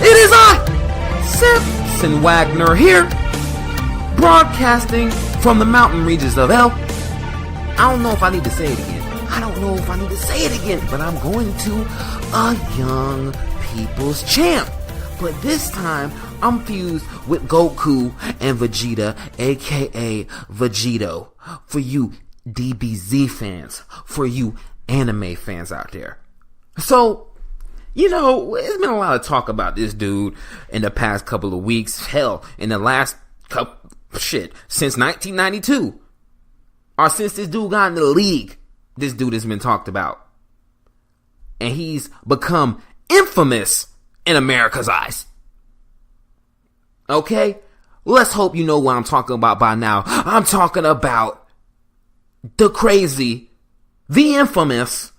It is I, Simpson Wagner here, broadcasting from the mountain regions of L. I don't know if I need to say it again. But I'm going to a young people's champ. But this time, I'm fused with Goku and Vegeta, aka Vegito. For you DBZ fans, for you anime fans out there. So, there's been a lot of talk about this dude in the past couple of weeks. Hell, in the last since 1992. Or since this dude got in the league, this dude has been talked about. And he's become infamous in America's eyes. Okay? Let's hope you know what I'm talking about by now. I'm talking about the crazy, the infamous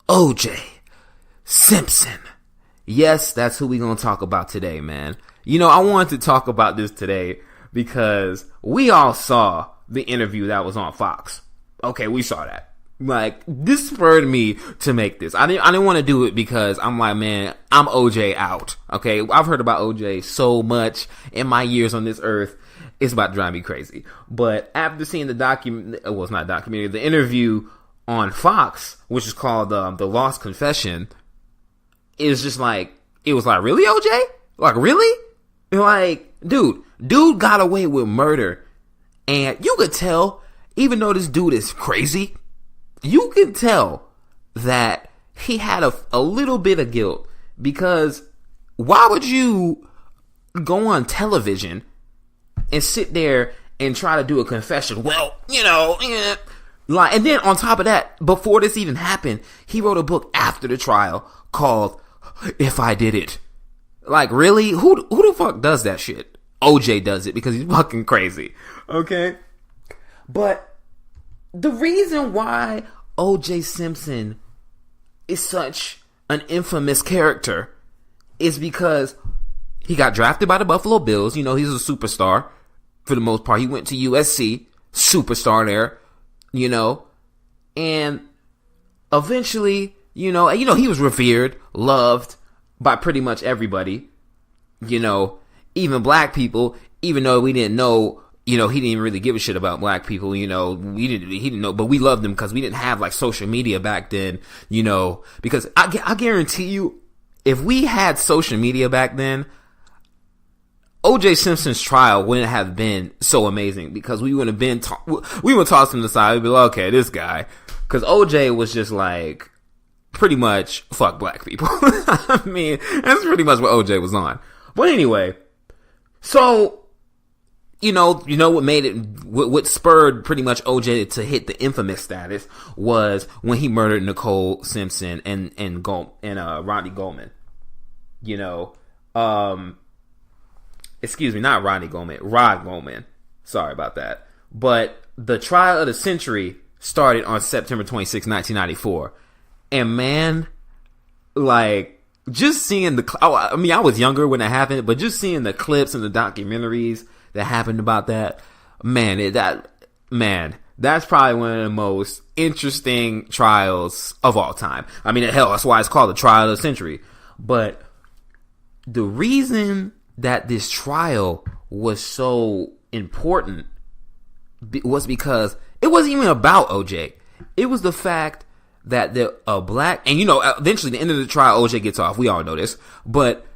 O.J. Simpson. Yes, that's who we're going to talk about today, man. I wanted to talk about this today because we all saw the interview that was on Fox. Okay, we saw that. Like, this spurred me to make this. I didn't want to do it because I'm like, man, I'm OJ out. Okay, I've heard about OJ so much in my years on this earth. It's about to drive me crazy. But after seeing the the interview on Fox, which is called The Lost Confession, it was like, really, OJ? Like, really? Like, dude got away with murder. And you could tell, even though this dude is crazy, you could tell that he had a little bit of guilt. Because why would you go on television and sit there and try to do a confession? Well, and then on top of that, before this even happened, he wrote a book after the trial called If I Did It. Like, really? Who the fuck does that shit? OJ does it because he's fucking crazy. Okay? But the reason why O.J. Simpson is such an infamous character is because he got drafted by the Buffalo Bills. He's a superstar for the most part. He went to USC, superstar there, and eventually, he was revered, loved by pretty much everybody, even black people, even though we didn't know. He didn't really give a shit about black people, he didn't know, but we loved him because we didn't have like social media back then, because I guarantee you, if we had social media back then, O.J. Simpson's trial wouldn't have been so amazing because we would have been, we would toss him to the side, we'd be like, okay, this guy, because O.J. was just like, pretty much fuck black people. I mean, that's pretty much what O.J. was on. But anyway, so, what spurred pretty much OJ to hit the infamous status was when he murdered Nicole Simpson and Rodney Goldman. Excuse me, not Rodney Goldman, Rod Goldman. Sorry about that. But the trial of the century started on September 26, 1994. And man, like, just seeing I was younger when it happened, but just seeing the clips and the documentaries that happened about that, that's probably one of the most interesting trials of all time. I mean, hell, that's why it's called the trial of the century. But the reason that this trial was so important was because it wasn't even about OJ. It was the fact that a black, and eventually the end of the trial, OJ gets off. We all know this. But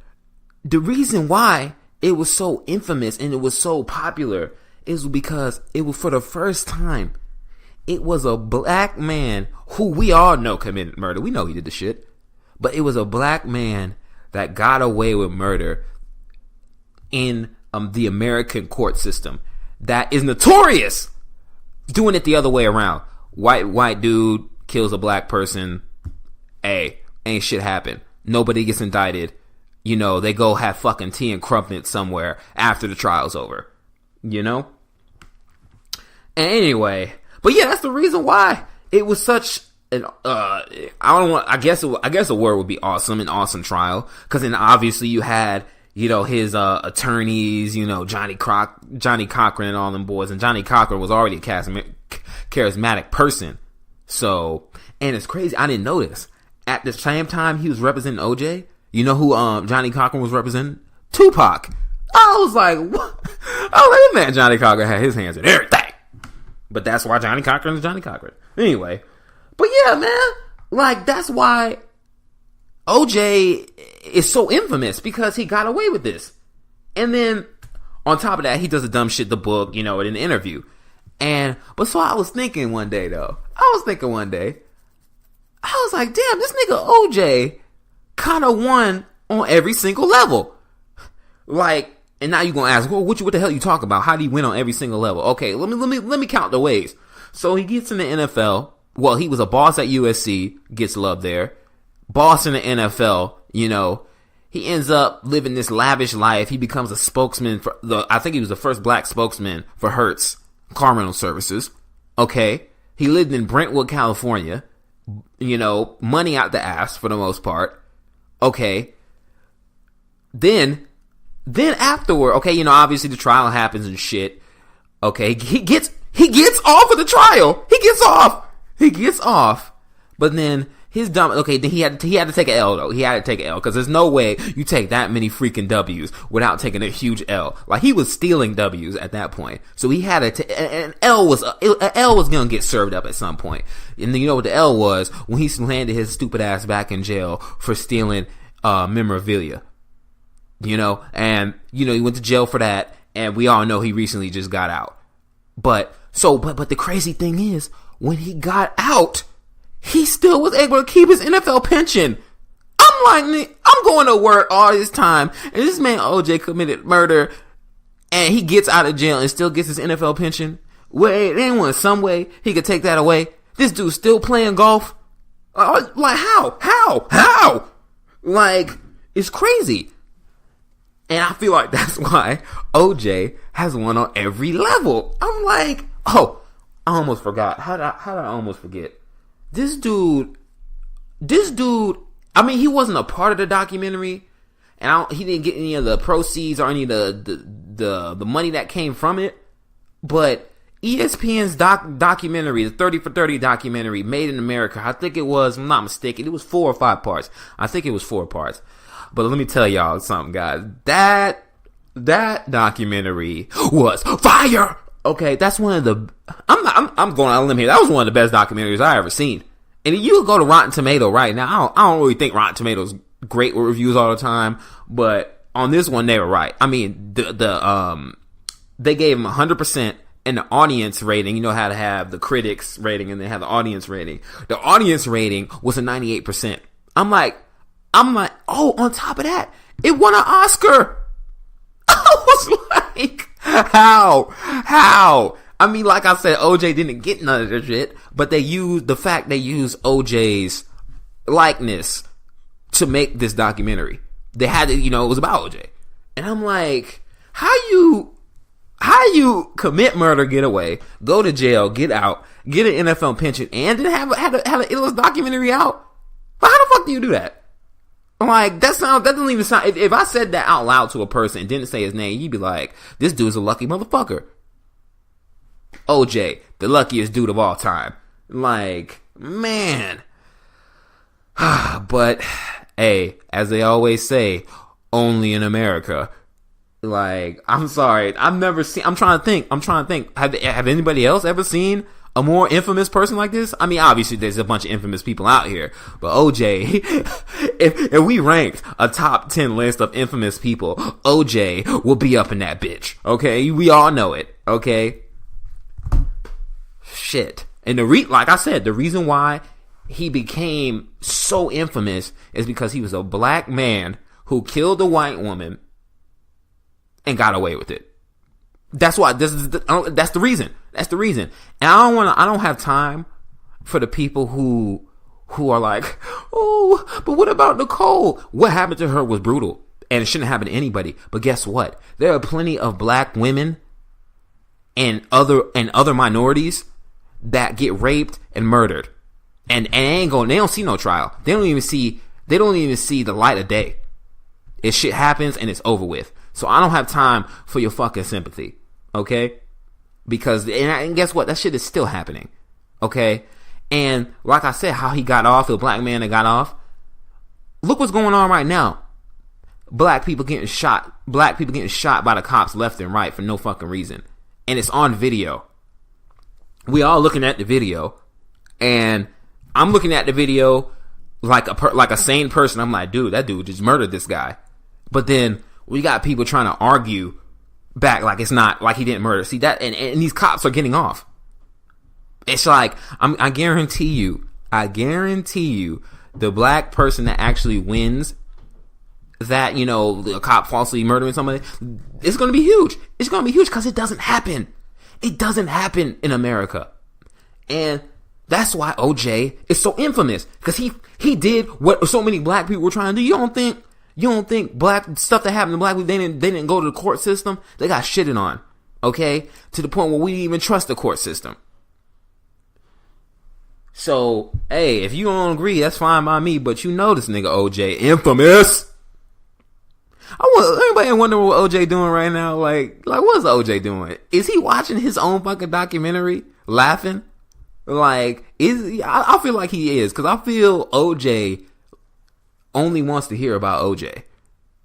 the reason why it was so infamous and it was so popular is because it was, for the first time, it was a black man who we all know committed murder. We know he did the shit. But it was a black man that got away with murder in the American court system that is notorious doing it the other way around. White dude kills a black person. Hey, ain't shit happen. Nobody gets indicted. They go have fucking tea and crumpets somewhere after the trial's over. And anyway, but yeah, that's the reason why it was such an I guess a word would be awesome, an awesome trial, because then obviously you had his attorneys, Johnny Cochran and all them boys, and Johnny Cochran was already a charismatic person. So, and it's crazy, I didn't know this. at the same time he was representing OJ, you know who Johnny Cochran was representing? Tupac. I was like, what? Oh, that man Johnny Cochran had his hands in everything. But that's why Johnny Cochran is Johnny Cochran. Anyway. But yeah, man. Like, that's why OJ is so infamous, because he got away with this. And then, on top of that, he does the dumb shit, the book, in an interview. But so I was thinking one day, I was like, damn, this nigga OJ kind of won on every single level. Like, and now you're gonna ask, well, what the hell you talking about? How do you win on every single level? Okay, let me count the ways. So he gets in the NFL. Well, he was a boss at USC, gets love there. Boss in the NFL, he ends up living this lavish life. He becomes a spokesman for I think he was the first black spokesman for Hertz car rental services. Okay, he lived in Brentwood, California. Money out the ass for the most part. Okay, then afterward, okay, obviously the trial happens and shit. Okay, he gets off of the trial. He gets off. But then his dumb, okay, then he had to take an L though. He had to take an L, because there's no way you take that many freaking W's without taking a huge L. Like, he was stealing W's at that point. So he had to, an L was gonna get served up at some point. And then you know what the L was? When he landed his stupid ass back in jail for stealing, memorabilia. And, he went to jail for that, and we all know he recently just got out. But the crazy thing is, when he got out, he still was able to keep his NFL pension. I'm like, I'm going to work all this time, and this man OJ committed murder, and he gets out of jail and still gets his NFL pension. Wait, anyone, some way he could take that away? This dude's still playing golf? Like, how? Like, it's crazy. And I feel like that's why OJ has won on every level. I'm like, oh, I almost forgot. How did I almost forget? This dude, I mean, he wasn't a part of the documentary, and he didn't get any of the proceeds or any of the money that came from it. But ESPN's documentary, the 30 for 30 documentary, Made in America, I think it was, I'm not mistaken, it was 4 or 5 parts. I think it was 4 parts. But let me tell y'all something, guys. That documentary was fire. Okay, that's one of the. I'm going on a limb here. That was one of the best documentaries I ever seen. And you can go to Rotten Tomato right now. I don't really think Rotten Tomato's great with reviews all the time, but on this one they were right. I mean, they gave him 100%, and the audience rating. You know how to have the critics rating and they have the audience rating. The audience rating was a 98%. I'm like, oh, on top of that, it won an Oscar. I was like, how? I mean, like I said, OJ didn't get none of this shit, but they used OJ's likeness to make this documentary. They had to, it was about OJ. And I'm like, how you commit murder, get away, go to jail, get out, get an NFL pension, and then have an illest documentary out? But how the fuck do you do that? Like, that doesn't even sound, if I said that out loud to a person and didn't say his name, you'd be like, this dude's a lucky motherfucker. OJ, the luckiest dude of all time. Like, man. But, hey, as they always say, only in America. Like, I'm sorry, I'm trying to think, have anybody else ever seen a more infamous person like this? I mean, obviously there's a bunch of infamous people out here, but OJ, if we ranked a top 10 list of infamous people, OJ will be up in that bitch. Okay, we all know it. Okay, shit. And like I said, the reason why he became so infamous is because he was a black man who killed a white woman and got away with it. That's why that's the reason. That's the reason. And I don't have time for the people who are like, oh, but what about Nicole? What happened to her was brutal and it shouldn't happen to anybody. But guess what? There are plenty of black women and other minorities that get raped and murdered. And they don't see no trial. They don't even see the light of day. It shit happens and it's over with. So I don't have time for your fucking sympathy. Okay? Because, and guess what? That shit is still happening. Okay? And like I said, how he got off, the black man that got off. Look what's going on right now. Black people getting shot by the cops left and right for no fucking reason. And it's on video. We all looking at the video. And I'm looking at the video like a sane person. I'm like, dude, that dude just murdered this guy. But then we got people trying to argue back like it's not, like he didn't murder. See that, and these cops are getting off. It's like, I guarantee you, the black person that actually wins that, you know, the cop falsely murdering somebody, it's going to be huge. It's going to be huge because it doesn't happen. It doesn't happen in America. And that's why OJ is so infamous, because he did what so many black people were trying to do. You don't think black stuff that happened to black people, they didn't go to the court system? They got shitted on, okay? To the point where we didn't even trust the court system. So, hey, if you don't agree, that's fine by me, but you know this nigga OJ infamous. Anybody wonder what OJ doing right now? Like what's OJ doing? Is he watching his own fucking documentary, laughing? Like, I feel like he is, because I feel OJ only wants to hear about OJ.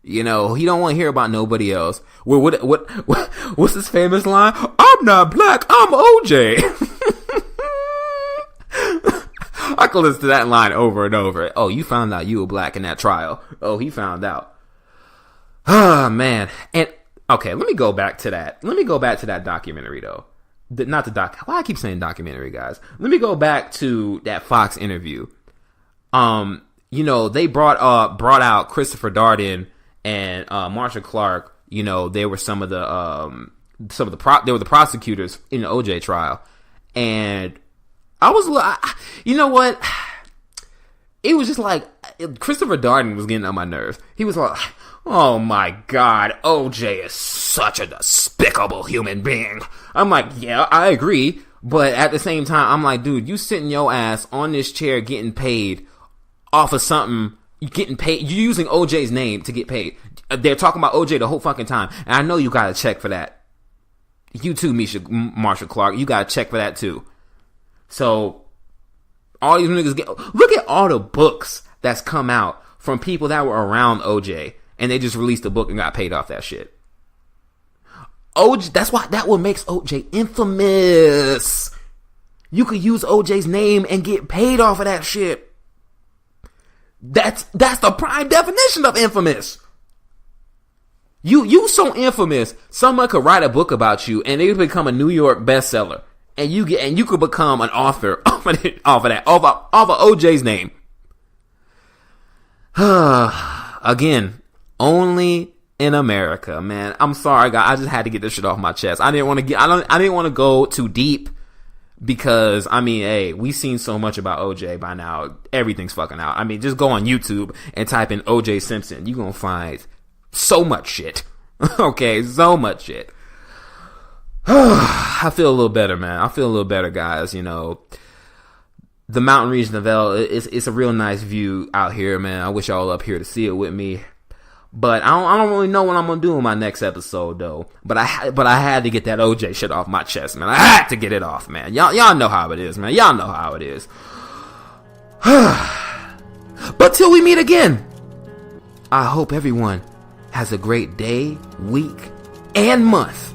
You know, he don't want to hear about nobody else. What's his famous line? I'm not black, I'm OJ. I could listen to that line over and over. Oh, you found out you were black in that trial. Oh, he found out. Oh, man. And, okay, let me go back to that. Documentary, though. Why I keep saying documentary, guys? Let me go back to that Fox interview. You know, they brought out Christopher Darden and Marsha Clark. You know, they were they were the prosecutors in the OJ trial. And I was, you know what? It was just like, Christopher Darden was getting on my nerves. He was like, oh my God, OJ is such a despicable human being. I'm like, yeah, I agree. But at the same time, I'm like, dude, you sitting your ass on this chair getting paid off of something, you're using OJ's name to get paid. They're talking about OJ the whole fucking time. And I know you got to check for that. You too, Marsha Clark, you got to check for that too. So, all these niggas look at all the books that's come out from people that were around OJ, and they just released a book and got paid off that shit. OJ, that's what makes OJ infamous. You could use OJ's name and get paid off of that shit. That's the prime definition of infamous. You so infamous, someone could write a book about you and it would become a New York bestseller. And you could become an author off of OJ's name. Again, only in America, man. I'm sorry, guys. I just had to get this shit off my chest. I didn't want to go too deep, because I mean, hey, we've seen so much about OJ by now. Everything's fucking out. I mean, just go on YouTube and type in OJ Simpson. You're gonna find so much shit. Okay, so much shit. I feel a little better, man. I feel a little better, guys. You know, the mountain region of L, it's a real nice view out here, man. I wish y'all up here to see it with me. But I don't really know what I'm gonna do in my next episode, though. But I had to get that OJ shit off my chest, man. I had to get it off, man. Y'all know how it is, man. Y'all know how it is. But till we meet again, I hope everyone has a great day, week, and month.